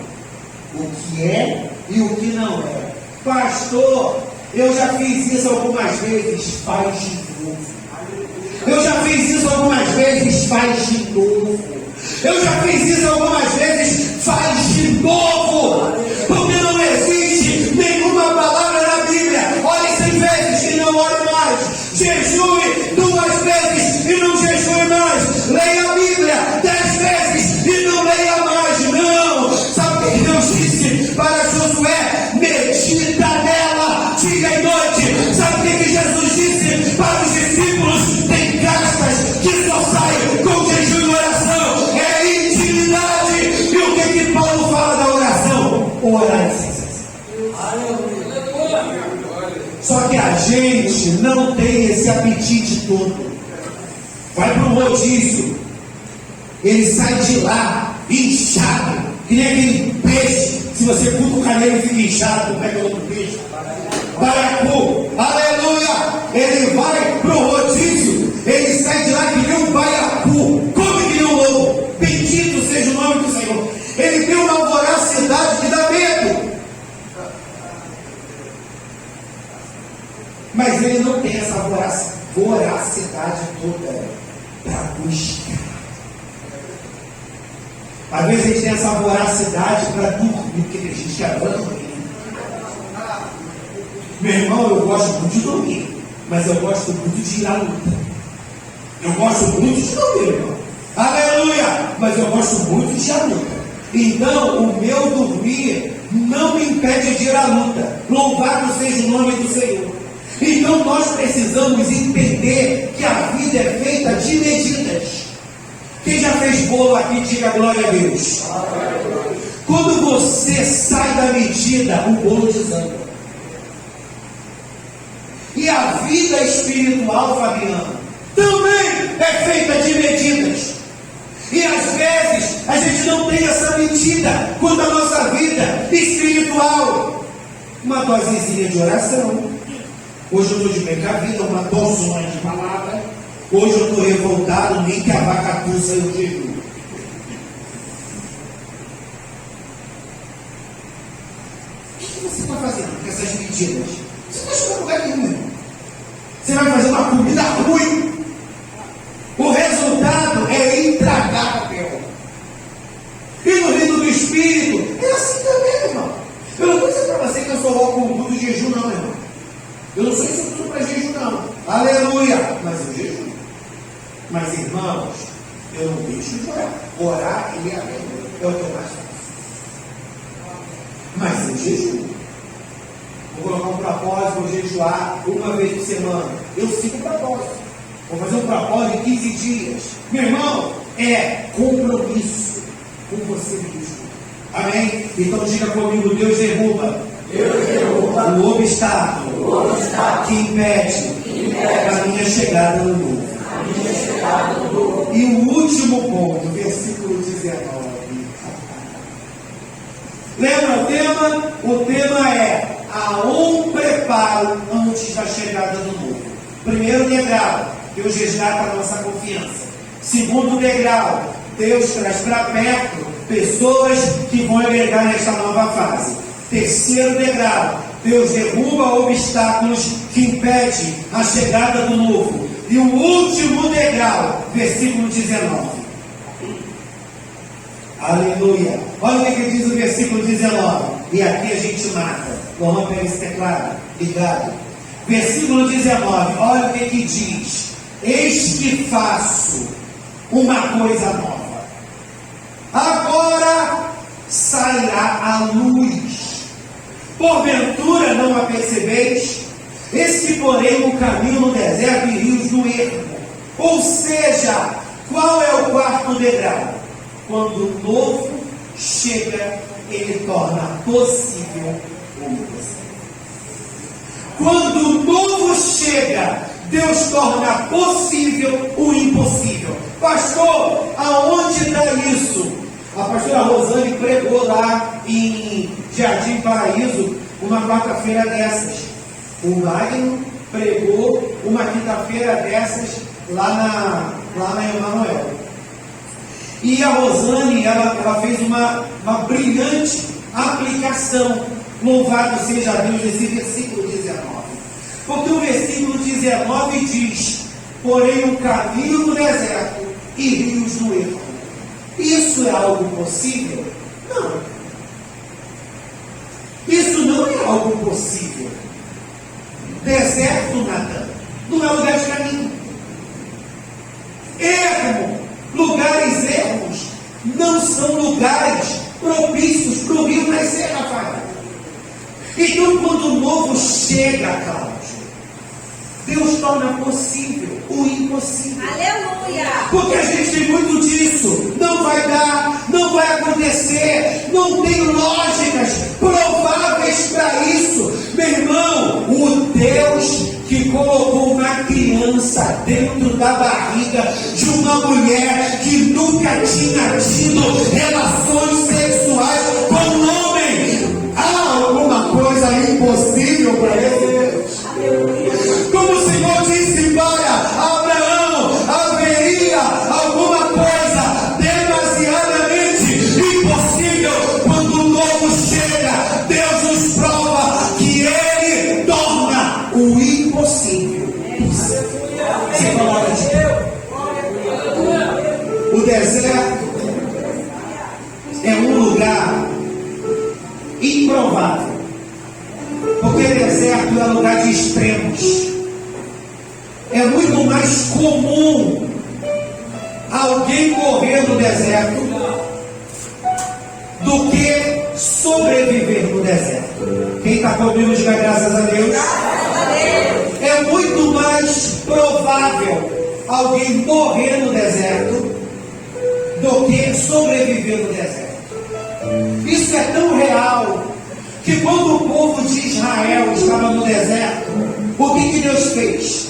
o que é e o que não é. Pastor, eu já fiz isso algumas vezes, faz de novo. Eu já fiz isso algumas vezes, faz de novo. Eu já fiz isso algumas vezes, faz de novo. Porque não existe nenhuma palavra na Bíblia: ore 100 vezes e não ore mais. Jejue 2 vezes e não jejue mais. Leia a Bíblia 10 vezes e não leia mais. Não. Sabe o que Deus disse para Josué? Medita nela dia e noite. Sabe o que Jesus disse para os discípulos? Tem cascas que só saem com jejum e oração. É intimidade. E o que Paulo fala da oração? Orar sem cessar. Só que a gente não tem esse apetite todo. Vai para o rodízio, ele sai de lá inchado, que nem aquele peixe. Se você cutucar nele, fica inchado. Como é que é o outro peixe? Baiacu, aleluia. Ele vai para o rodízio, ele sai de lá que nem um baiacu, come que nem um lobo. Bendito seja o nome do Senhor. Ele tem uma voracidade que dá medo, mas ele não tem essa voracidade toda para buscar. Às vezes a gente tem essa voracidade para dormir, porque tem gente que adora dormir. Meu irmão, eu gosto muito de dormir, mas eu gosto muito de ir à luta. Eu gosto muito de dormir, irmão. Aleluia! Mas eu gosto muito de ir à luta. Então, o meu dormir não me impede de ir à luta. Louvado seja o nome do Senhor. Então, nós precisamos entender que a vida é feita de medidas. Quem já fez bolo aqui, diga glória a Deus. Quando você sai da medida, o bolo desanda. E a vida espiritual, Fabiano, também é feita de medidas. E às vezes a gente não tem essa medida quanto à nossa vida espiritual. Uma dosezinha de oração. Hoje eu estou de bem com a vida, uma dosona de palavra. Hoje eu estou revoltado, nem que a vaca tussa eu jejum. O que você está fazendo com essas medidas? Você não está chegando a lugar nenhum, irmão. Você vai fazer uma comida ruim. O resultado é intragável. E no reino do Espírito é assim também, irmão. Eu não estou dizendo para você que eu sou logo do jejum, não, irmão. Eu não sou instrutor para jejum, não. Aleluia! Mas eu jejum. Mas, irmãos, eu não deixo de orar. Orar e ler a Bíblia é o que eu mais faço. Mas eu jejum. Vou colocar um propósito, vou jejuar uma vez por semana. Eu sigo o propósito. Vou fazer um propósito em 15 dias. Meu irmão, é compromisso com você mesmo. Amém? Então diga comigo: Deus derruba o obstáculo que impede a minha chegada no novo. E o último ponto, versículo 19. Lembra o tema? O tema é: há um preparo antes da chegada do novo. Primeiro degrau, Deus resgata a nossa confiança. Segundo degrau, Deus traz para perto pessoas que vão agregar nesta nova fase. Terceiro degrau, Deus derruba obstáculos que impedem a chegada do novo. E o último degrau, versículo 19. Aleluia. Olha o que diz o versículo 19. E aqui a gente mata. Vamos pegar esse teclado. Ligado. Versículo 19. Olha o que diz: eis que faço uma coisa nova. Agora sairá a luz. Porventura não a percebeis? Eis que porém o caminho no deserto e rios no ermo. Ou seja, qual é o quarto degrau? Quando o novo chega, ele torna possível o impossível. Quando o novo chega, Deus torna possível o impossível. Pastor, aonde está isso? A pastora Rosane pregou lá em Jardim Paraíso uma quarta-feira dessas. O Magno pregou uma quinta-feira dessas lá na Emanuel. E a Rosane, ela fez uma brilhante aplicação. Louvado seja Deus nesse versículo 19. Porque o versículo 19 diz: porém um caminho no deserto e rios no ermo. Isso é algo possível? Não. Isso não é algo possível. Deserto, Natan, não é lugar de caminho. Ermo, lugares ermos, não são lugares propícios para o rio nascer, Rafael. Então, quando o novo chega, Cláudio, Deus torna possível o impossível.
Aleluia!
Porque a gente tem muito disso. Não vai dar, não vai acontecer, não tem lógicas prováveis para isso. Meu irmão, o Deus que colocou uma criança dentro da barriga de uma mulher que nunca tinha tido relações sexuais com um homem, há alguma coisa impossível para ele? Como o Senhor disse para Abraão, haveria alguma coisa demasiadamente impossível. Quando o novo chega, Deus nos prova que Ele torna o impossível possível. Você coloca de o deserto é um lugar improvável. Porque deserto é lugar de extremos. É muito mais comum alguém morrer no deserto do que sobreviver no deserto. Quem está comigo diga graças a Deus. É muito mais provável alguém morrer no deserto do que sobreviver no deserto. Isso é tão real que quando o povo de Israel estava no deserto, o que Deus fez?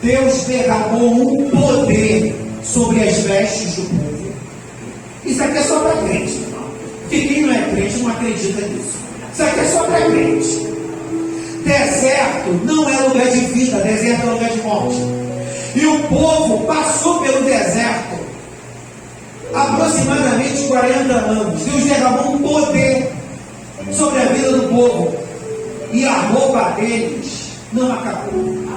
Deus derramou um poder sobre as vestes do povo. Isso aqui é só para crente, irmão. Porque quem não é crente não acredita nisso. Isso aqui é só para crente. Deserto não é lugar de vida, deserto é lugar de morte. E o povo passou pelo deserto aproximadamente 40 anos. Deus derramou um poder sobre a vida do povo. E a roupa deles não acabou.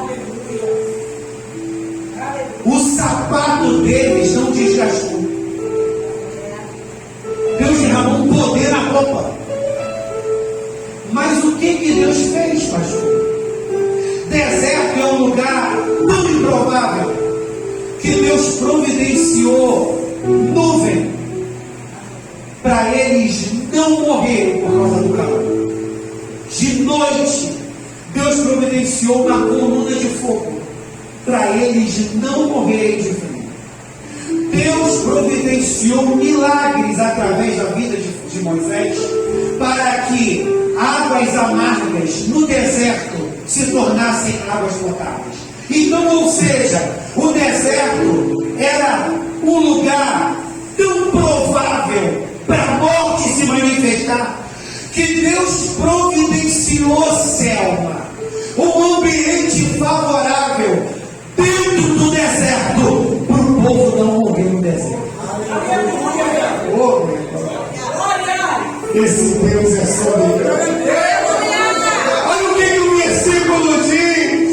O sapato deles não desgastou. Deus derramou um poder na roupa. Mas o que Deus fez, pastor? Deserto é um lugar tão improvável que Deus providenciou nuvem para eles não morrerem por causa do calor. De noite, Deus providenciou uma coluna de fogo para eles não morrerem de frio. Deus providenciou milagres através da vida de Moisés para que águas amargas no deserto se tornassem águas potáveis. Então, ou seja, o deserto era um lugar tão provável para a morte se manifestar, que Deus providenciou, Selma, um ambiente favorável dentro do deserto para o povo não morrer no deserto. Oh, meu irmão. Esse Deus é só Deus. Olha o que o versículo diz.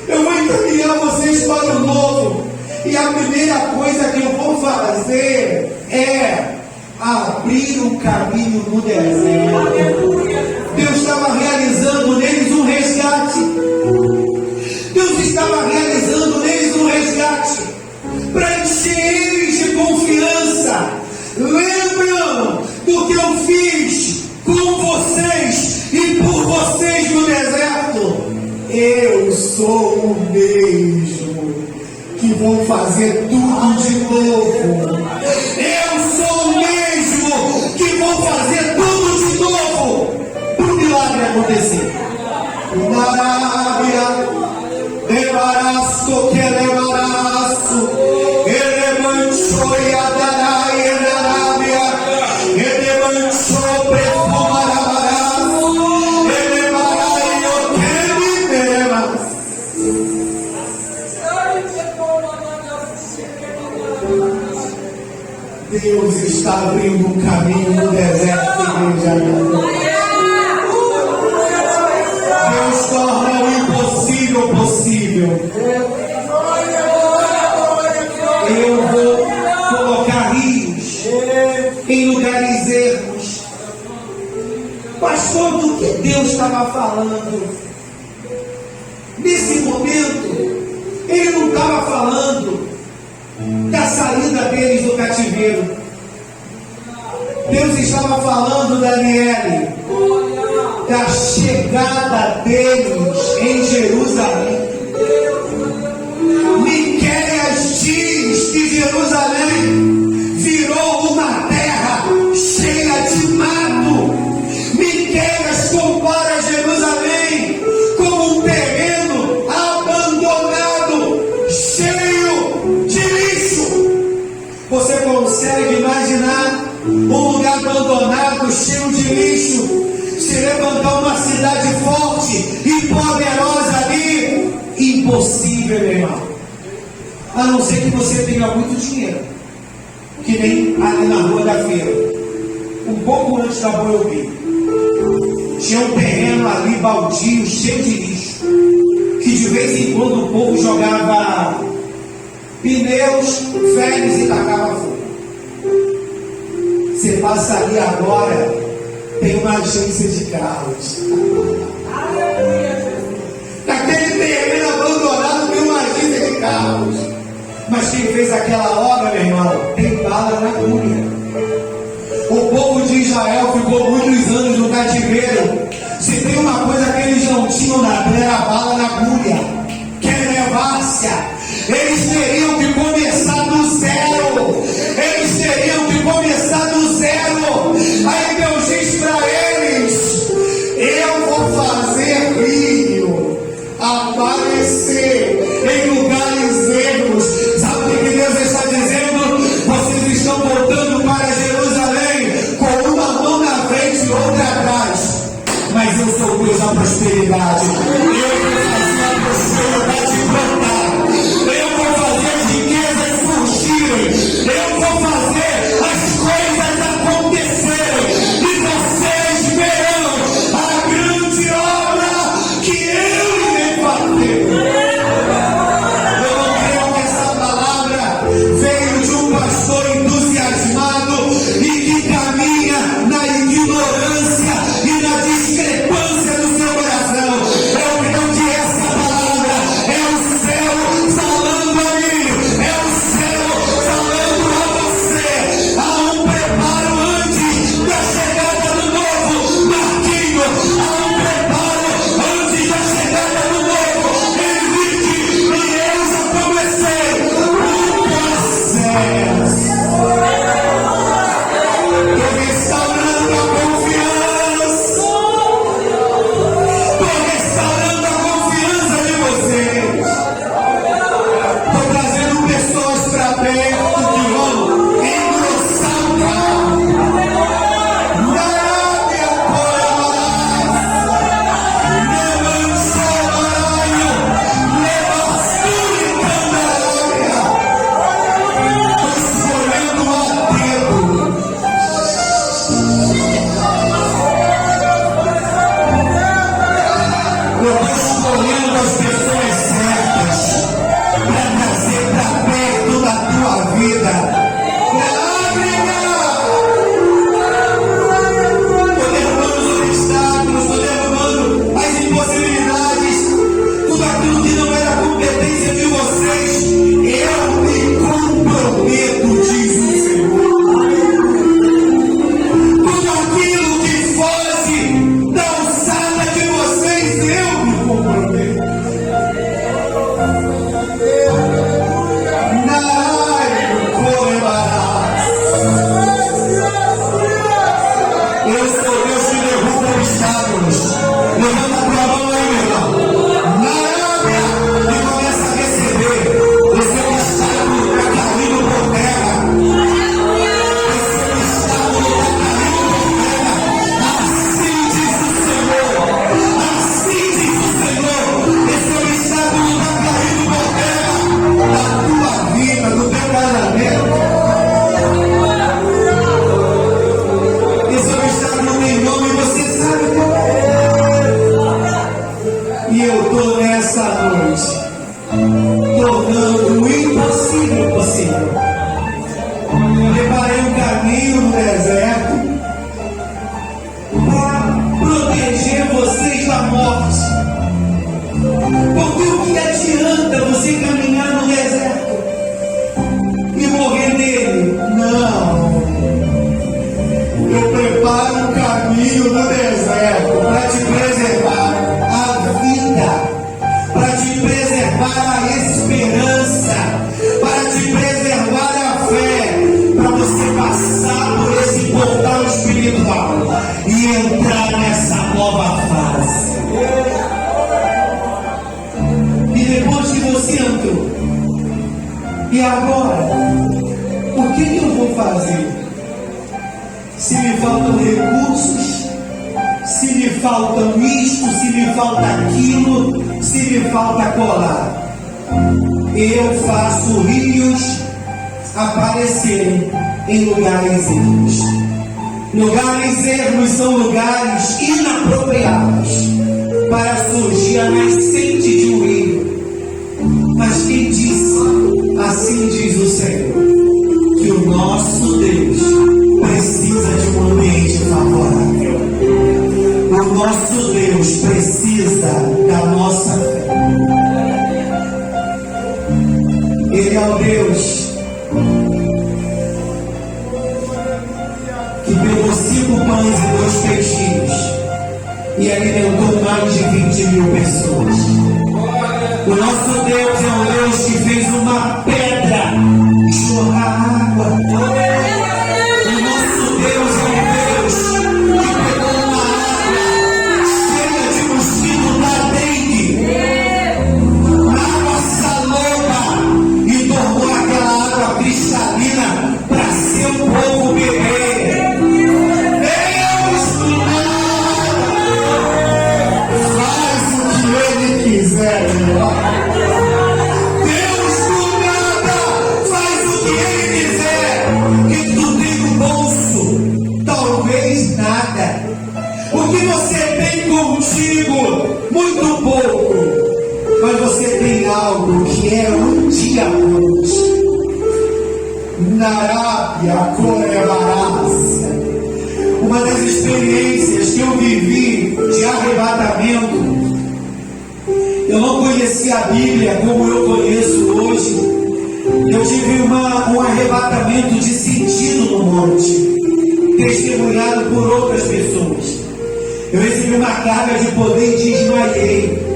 Eu vou encaminhar vocês para o novo. E a primeira coisa que eu vou fazer é abrir um caminho no deserto. Deus estava realizando neles um resgate. Deus estava realizando neles um resgate para encher eles de confiança. Lembram do que eu fiz com vocês e por vocês no deserto? Eu sou o mesmo que vou fazer tudo de novo. Eu sou o mesmo que vou fazer tudo de novo. Deus está abrindo um caminho no deserto, igreja. Deus torna o impossível possível. Eu vou colocar rios em lugares ermos. Pastor, do que Deus estava falando? Nesse momento, Ele não estava falando da saída deles do cativeiro. Deus estava falando, Daniel, da chegada deles em Jerusalém. Miqueias diz que Jerusalém virou uma terra cheia de mato. Miqueias compara Jerusalém como um terreno abandonado, cheio de lixo. Você consegue imaginar um lugar abandonado, cheio de lixo, se levantar uma cidade forte e poderosa ali? Impossível, meu irmão. A não ser que você tenha muito dinheiro, que nem ali na rua da feira, um pouco antes da Boiobim, tinha um terreno ali baldio, cheio de lixo, que de vez em quando o povo jogava pneus velhos e tacava fogo. Você passa ali agora, tem uma agência de carros. Naquele terreno abandonado tem uma agência de carros. Mas quem fez aquela obra, meu irmão, tem bala na agulha. O povo de Israel ficou muitos anos no cativeiro. Se tem uma coisa que eles não tinham na terra, era bala na agulha, que é relevância. Eles teriam que começar do zero. Eles teriam que começar do zero. Aí Deus diz para eles: eu vou fazer rio aparecer em lugares ermos. Sabe o que Deus está dizendo? Vocês estão voltando para Jerusalém com uma mão na frente e outra atrás. Mas eu sou Deus da prosperidade. Eu vou fazer a prosperidade brotar. Eu vou fazer preparei um caminho no deserto para proteger vocês da morte. Porque o que adianta você caminhar no deserto e morrer nele? Não. Eu preparo um caminho no deserto para te preservar a vida, para te preservar a esperança, para te preservar a fé, para você passar por esse portal espiritual e entrar nessa nova fase. E depois que você entrou, e agora? O que eu vou fazer? Se me faltam recursos, se me faltam isto, se me falta aquilo, se me falta colar, eu faço rios aparecerem em lugares ermos. Lugares ermos são lugares inapropriados para surgir a nascente de um rio. Mas quem disse? Assim diz o Senhor, que o nosso Deus precisa de um ambiente favorável. O nosso Deus precisa da nossa fé. Ele é o Deus que pegou 5 pães e 2 peixinhos e alimentou mais de 20.000 pessoas. O nosso Deus é um Deus que fez uma pedra jorrar água. O nosso Deus é um Deus que pegou uma água cheia de mosquito da dengue, água saloba, e tornou aquela água cristalina para seu povo beber. Deus do nada faz o que Ele quiser. Deus do nada faz o que Ele quiser. Que tu tem no bolso, talvez nada. O que você tem contigo, muito pouco. Mas você tem algo que é um diamante. Na Arábia, Corebarácia, uma das experiências que eu vivi de arrebatamento. Eu não conhecia a Bíblia como eu conheço hoje. Eu tive um arrebatamento de sentido no monte, testemunhado por outras pessoas. Eu recebi uma carga de poder e desmaiei.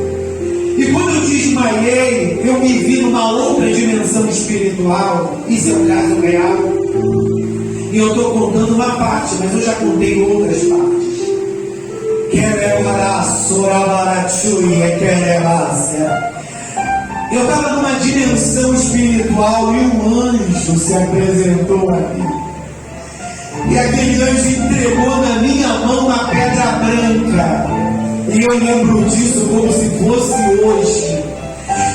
E quando eu desmaiei, eu me vi numa outra dimensão espiritual. Isso é um caso real. E eu estou contando uma parte, mas eu já contei outras partes. Eu estava numa dimensão espiritual e um anjo se apresentou a mim. E aquele anjo entregou na minha mão uma pedra branca. E eu lembro disso como se fosse hoje.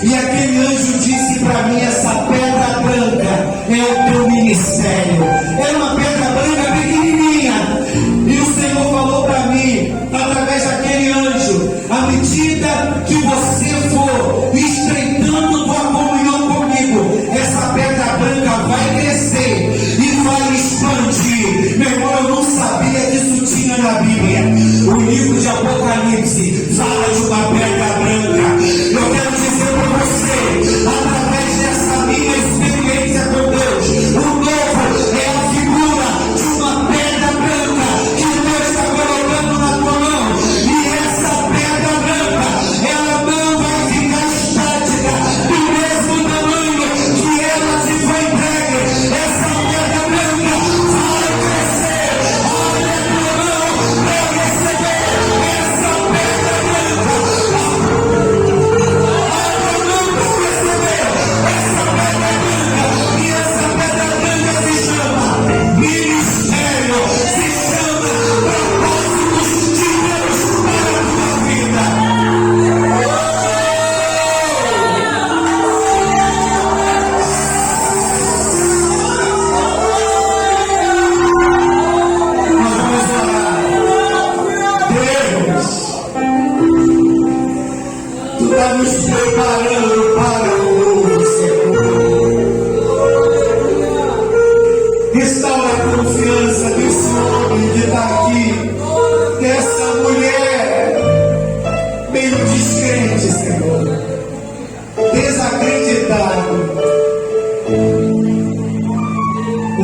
E aquele anjo disse para mim: essa pedra branca é o teu ministério. Era uma pedra branca pequenininha. E o Senhor falou para mim, através daquele anjo: à medida que você for estreitando tua comunhão comigo, essa pedra branca vai crescer e vai expandir. Meu irmão, eu não sabia que isso tinha na Bíblia. O livro de Apocalipse fala de uma pedra branca. Eu quero dizer para você, através dessa minha experiência com Deus, o novo é a figura de uma pedra branca que Deus está colocando na tua mão. E essa pedra branca, ela não vai ficar estática do mesmo tamanho que ela te foi entregue. Essa pedra branca vai crescer. Olha a tua mão para receber essa pedra branca. E essa pedra branca se chama ministério, se chama propósitos de Deus para a tua vida. Nós vamos orar. Deus, tu está nos preparando para o novo, Senhor. Restaura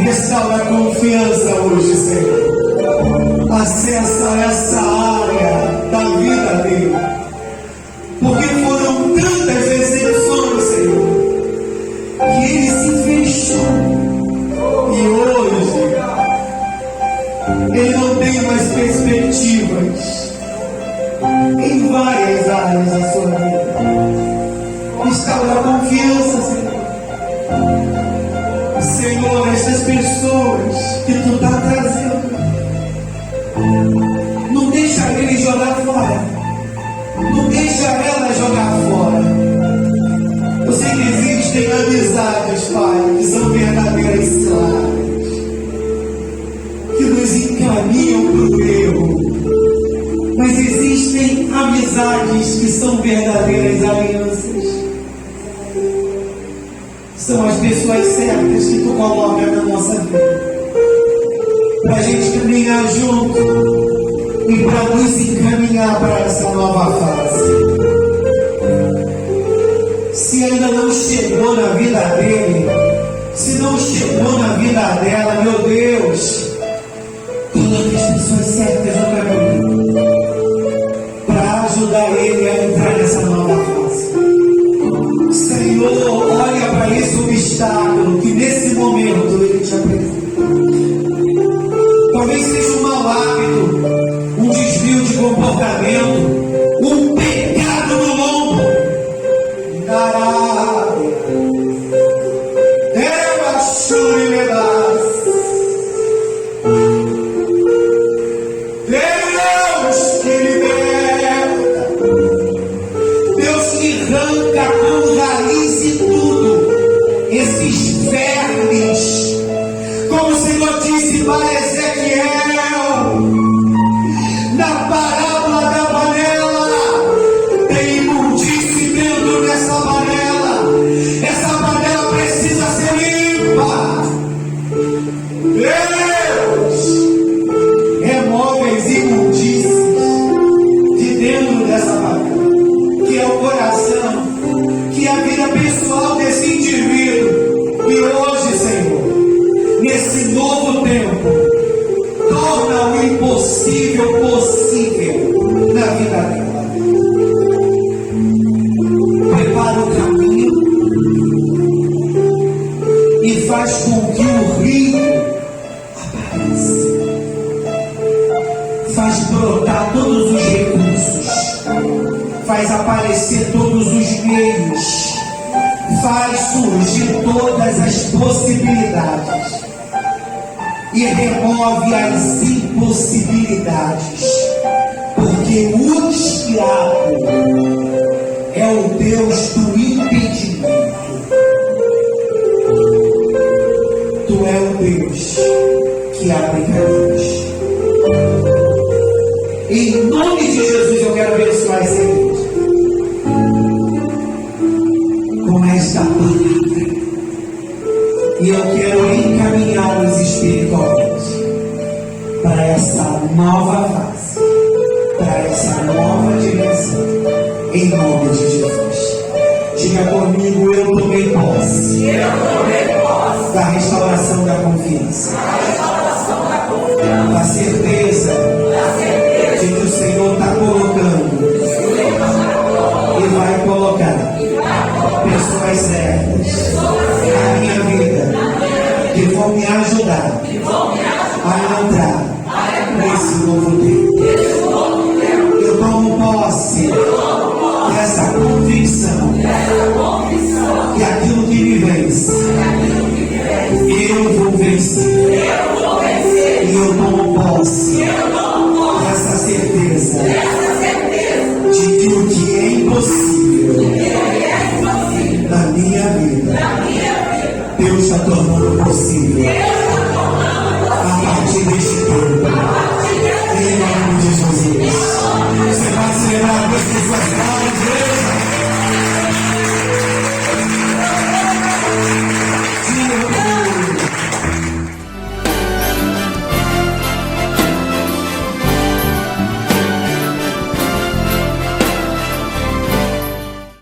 Restaura a confiança hoje, Senhor. Acessa essa área da vida dele. Porque foram tantas decepções, Senhor, que ele se fechou. E hoje, ele não tem mais perspectivas em várias áreas da sua vida. Restaura a confiança, Senhor. Senhor, essas pessoas que tu está trazendo, não deixa ele jogar fora. Não deixa ela jogar fora. Eu sei que existem amizades, Pai, que são verdadeiras ciladas, que nos encaminham para o erro. Mas existem amizades que são verdadeiras alianças. São as pessoas certas que tu coloca na nossa vida, para a gente caminhar junto e para nos encaminhar para essa nova fase. Se ainda não chegou na vida dele, se não chegou na vida dela, meu Deus, coloque as pessoas certas no caminho para ajudar ele a entrar nessa nova fase. Senhor, olha para esse obstáculo que nesse momento ele te apresenta. Talvez seja um mau hábito, um desvio de comportamento, um pecado no lombo. Deus que liberta, Deus que arranca com raiz e tudo esses vermes, como o Senhor disse para Ezequiel na parábola da panela. Tem imundície dentro dessa panela. Essa panela precisa ser limpa. Deus remove as imundícies de dentro dessa panela, que é o coração, que é a vida pessoal desse indivíduo. E hoje, Senhor, nesse novo tempo, torna o impossível possível na vida dela. Prepara o caminho e faz com que o rio apareça. Faz brotar todos os recursos, faz aparecer todos os meios, faz surgir todas as possibilidades e remove as impossibilidades, porque o diabo é o Deus do impedimento. Tu é o Deus que abre caminhos. Em nome de Jesus eu quero abençoar essa igreja com esta palavra. E eu quero encaminhá-los espiritualmente para essa nova fase, para essa nova dimensão, em nome de Jesus. Diga comigo, eu tomei posse da restauração da confiança, da certeza de que o Senhor está colocando e vai colocar pessoas certas na minha vida, que vão me ajudar a entrar nesse novo tempo. Eu tomo posse dessa convicção que aquilo que me vence, eu vou vencer. E eu tomo posse dessa certeza de que o que é impossível na minha vida, Deus está tornando possível a partir deste tempo. Em nome de Jesus. Você vai celebrar com as suas mãos, igreja.